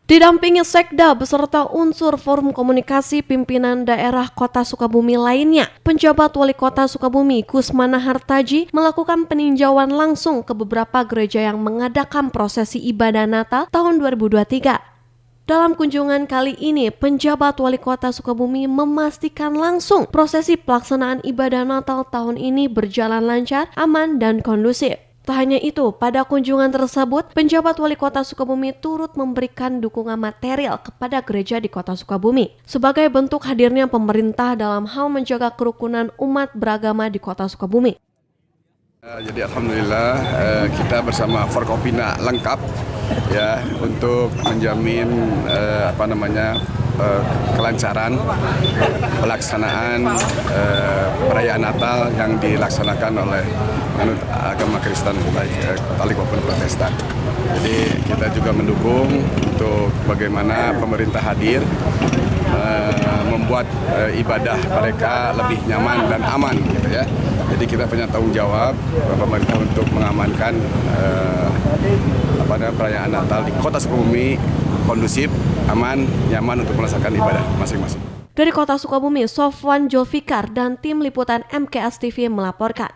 Didampingi Sekda beserta unsur forum komunikasi pimpinan daerah Kota Sukabumi lainnya, penjabat Wali Kota Sukabumi Kusmana Hartaji melakukan peninjauan langsung ke beberapa gereja yang mengadakan prosesi ibadah Natal tahun 2023. Dalam kunjungan kali ini, penjabat Wali Kota Sukabumi memastikan langsung prosesi pelaksanaan ibadah Natal tahun ini berjalan lancar, aman, dan kondusif. Tak hanya itu, pada kunjungan tersebut, penjabat Wali Kota Sukabumi turut memberikan dukungan material kepada gereja di Kota Sukabumi sebagai bentuk hadirnya pemerintah dalam hal menjaga kerukunan umat beragama di Kota Sukabumi. Jadi alhamdulillah kita bersama Forkopimda lengkap ya untuk menjamin kelancaran pelaksanaan perayaan Natal yang dilaksanakan oleh menurut agama Kristen baik Katolik maupun Protestan. Jadi kita juga mendukung untuk bagaimana pemerintah hadir membuat ibadah mereka lebih nyaman dan aman gitu ya. Jadi kita punya tanggung jawab pemerintah untuk mengamankan perayaan Natal di Kota Sukabumi kondusif, aman, nyaman untuk melaksanakan ibadah masing-masing. Dari Kota Sukabumi, Sofwan Julfikar dan tim liputan MKS TV melaporkan.